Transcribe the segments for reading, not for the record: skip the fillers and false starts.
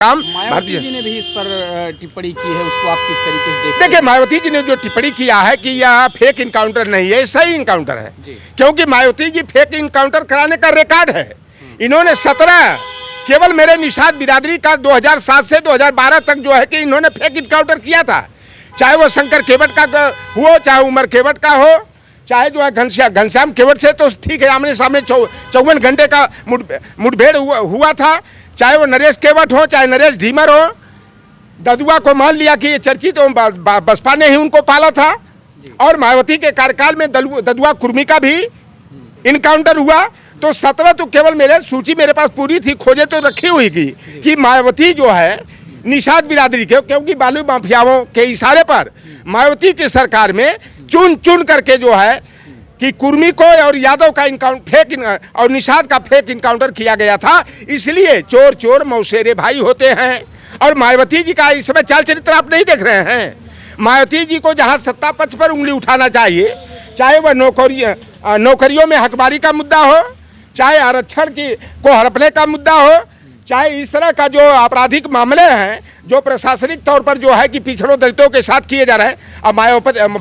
काम मायावती जी ने भी इस पर टिप्पणी की है, उसको आप किस तरीके से देखते हैं? देखिए, मायावती जी ने जो टिप्पणी किया है कि यह फेक इनकाउंटर नहीं है, सही इनकाउंटर है। क्योंकि मायावती जी फेक इनकाउंटर कराने का रिकॉर्ड है। इन्होंने 17 केवल मेरे निषाद बिरादरी का 2007 से 2012 तक जो है कि इन्होंने फेक इनकाउंटर किया था। चाहे वो शंकर केवट का हो, चाहे उमर केवट का हो, चाहे जो है घनश्याम केवट से तो ठीक है, आमने सामने 54 घंटे का मुठभेड़ हुआ था। चाहे वो नरेश केवट हो, चाहे नरेश धीमर हो, ददुआ को मान लिया कि ये चर्चित तो बसपा ने ही उनको पाला था। और मायावती के कार्यकाल में ददुआ कुर्मी का भी इनकाउंटर हुआ। तो 17 तो केवल सूची मेरे पास पूरी थी, खोजे तो रखी हुई थी कि मायावती जो है निषाद बिरादरी के, क्योंकि बालू माफियाओं के इशारे पर मायावती की सरकार में चुन चुन करके जो है कि कुर्मी को और यादव का फेक और निषाद का फेक इनकाउंटर किया गया था। इसलिए चोर चोर मौसेरे भाई होते हैं। और मायावती जी का इस समय चाल चरित्र आप नहीं देख रहे हैं। मायावती जी को जहां सत्ता पक्ष पर उंगली उठाना चाहिए, चाहे वह नौकरियों में हकबारी का मुद्दा हो, चाहे आरक्षण को हड़पने का मुद्दा हो, चाहे इस तरह का जो आपराधिक मामले हैं जो प्रशासनिक तौर पर जो है कि पिछड़ों दलितों के साथ किए जा रहे हैं। अब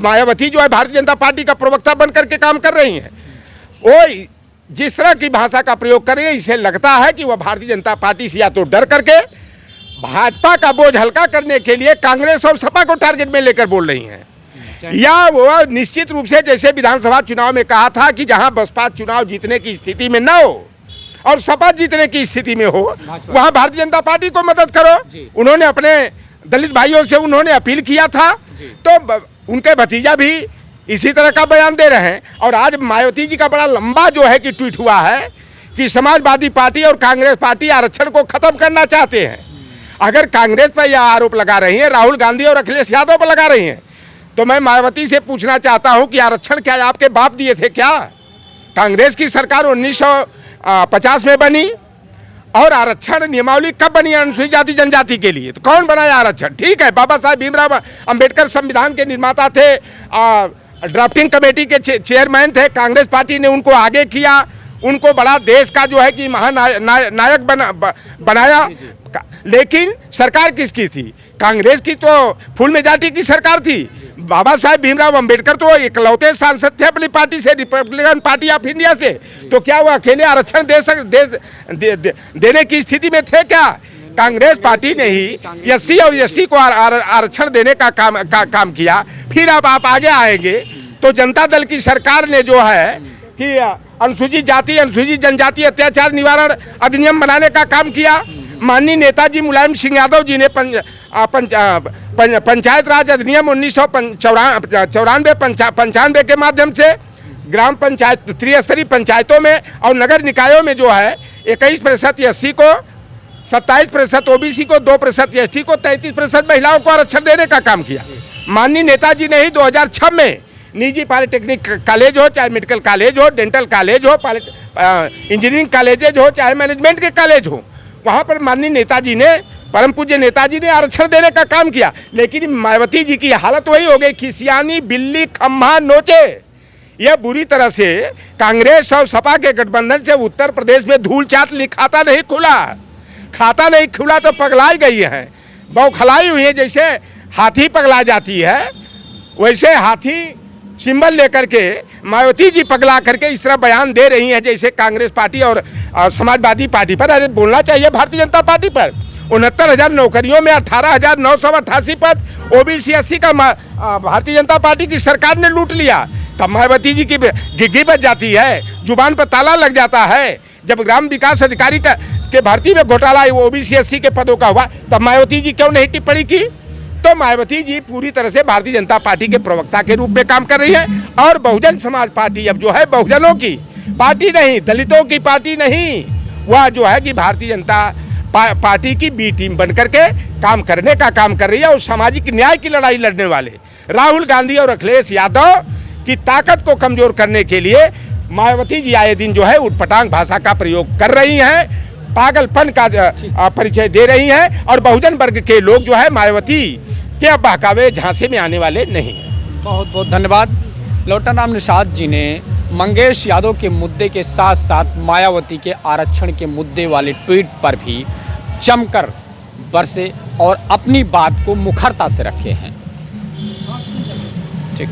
मायावती जो है भारतीय जनता पार्टी का प्रवक्ता बन करके काम कर रही हैं। वो जिस तरह की भाषा का प्रयोग कर रही है, इसे लगता है कि वह भारतीय जनता पार्टी से या तो डर करके भाजपा का बोझ हल्का करने के लिए कांग्रेस और सपा को टारगेट में लेकर बोल रही हैं, या वो निश्चित रूप से जैसे विधानसभा चुनाव में कहा था कि जहां बसपा चुनाव जीतने की स्थिति में न हो और सपा जीतने की स्थिति में हो, वहां भारतीय जनता पार्टी को मदद करो। उन्होंने अपने दलित भाइयों से उन्होंने अपील किया था, तो उनके भतीजा भी इसी तरह का बयान दे रहे हैं। और आज मायावती जी का बड़ा लंबा जो है कि ट्वीट हुआ है कि समाजवादी पार्टी और कांग्रेस पार्टी आरक्षण को खत्म करना चाहते हैं। अगर कांग्रेस पर यह आरोप लगा रही है, राहुल गांधी और अखिलेश यादव पर लगा रही हैं, तो मैं मायावती से पूछना चाहता हूं कि आरक्षण क्या आपके बाप दिए थे क्या? कांग्रेस की सरकार 1950 में बनी और आरक्षण नियमावली कब बनी अनुसूचित जाति जनजाति के लिए? तो कौन बनाया आरक्षण? ठीक है, बाबा साहब भीमराव अंबेडकर संविधान के निर्माता थे, ड्राफ्टिंग कमेटी के चेयरमैन थे। कांग्रेस पार्टी ने उनको आगे किया, उनको बड़ा देश का जो है कि महानायक बनाया। लेकिन सरकार किसकी थी? कांग्रेस की तो फुल मेजॉरिटी की सरकार थी। बाबा साहेब भीमराव अंबेडकर तो इकलौते सांसद थे अपनी पार्टी से, रिपब्लिकन पार्टी ऑफ इंडिया से। तो क्या वो अकेले आरक्षण देने की स्थिति में थे क्या? कांग्रेस पार्टी ने ही एससी और एसटी को आरक्षण देने का काम किया। फिर अब आप आगे आएंगे तो जनता दल की सरकार ने जो है कि अनुसूचित जाति अनुसूचित जनजाति अत्याचार निवारण अधिनियम बनाने का काम किया। माननीय नेताजी मुलायम सिंह यादव जी ने पंचायत राज अधिनियम 1994-95 के माध्यम से ग्राम पंचायत त्रिस्तरीय पंचायतों में और नगर निकायों में जो है 21% एससी को, 27% ओबीसी को, 2% एसटी को, 33% महिलाओं को आरक्षण देने का काम किया। माननीय नेताजी ने ही 2006 में निजी पॉलिटेक्निक कॉलेज हो, चाहे मेडिकल कॉलेज हो, डेंटल कॉलेज हो, इंजीनियरिंग कॉलेजेज हो, चाहे मैनेजमेंट के कॉलेज हो, वहाँ पर माननीय नेताजी ने, परम पूज्य नेताजी ने आरक्षण देने का काम किया। लेकिन मायावती जी की हालत वही हो गई, खिसियानी बिल्ली खम्भा नोचे। यह बुरी तरह से कांग्रेस और सपा के गठबंधन से उत्तर प्रदेश में धूल चाट खाता नहीं खुला तो पगलाई गई है, बौखलाई हुई है। जैसे हाथी पगला जाती है वैसे हाथी सिंबल लेकर के मायावती जी पगला करके इस तरह बयान दे रही हैं जैसे कांग्रेस पार्टी और समाजवादी पार्टी पर। अरे बोलना चाहिए भारतीय जनता पार्टी पर। 69,000 नौकरियों में 18,988 पद ओबीसी एससी का भारतीय जनता पार्टी की सरकार ने लूट लिया। तब मायावती जी की गिग्गी बच जाती है, जुबान पर ताला लग जाता है। जब ग्राम विकास अधिकारी के भर्ती में घोटाला ओबीसी एससी के पदों का हुआ, तब मायावती जी क्यों नहीं टिप्पणी की? तो मायावती जी पूरी तरह से भारतीय जनता पार्टी के प्रवक्ता के रूप में काम कर रही है। और बहुजन समाज पार्टी अब जो है बहुजनों की पार्टी नहीं, दलितों की पार्टी नहीं, वह जो है कि भारतीय जनता पार्टी की बी टीम बनकर के काम करने का काम कर रही है। और सामाजिक न्याय की लड़ाई लड़ने वाले राहुल गांधी और अखिलेश यादव की ताकत को कमजोर करने के लिए मायावती जी आए दिन जो है उटपटांग भाषा का प्रयोग कर रही हैं, पागलपन का परिचय दे रही हैं। और बहुजन वर्ग के लोग जो है मायावती के बहकावे झांसे में आने वाले नहीं हैं। बहुत बहुत धन्यवाद। लौटन राम निषाद जी ने मंगेश यादव के मुद्दे के साथ साथ मायावती के आरक्षण के मुद्दे वाले ट्वीट पर भी जमकर बरसे और अपनी बात को मुखरता से रखे हैं। ठीक।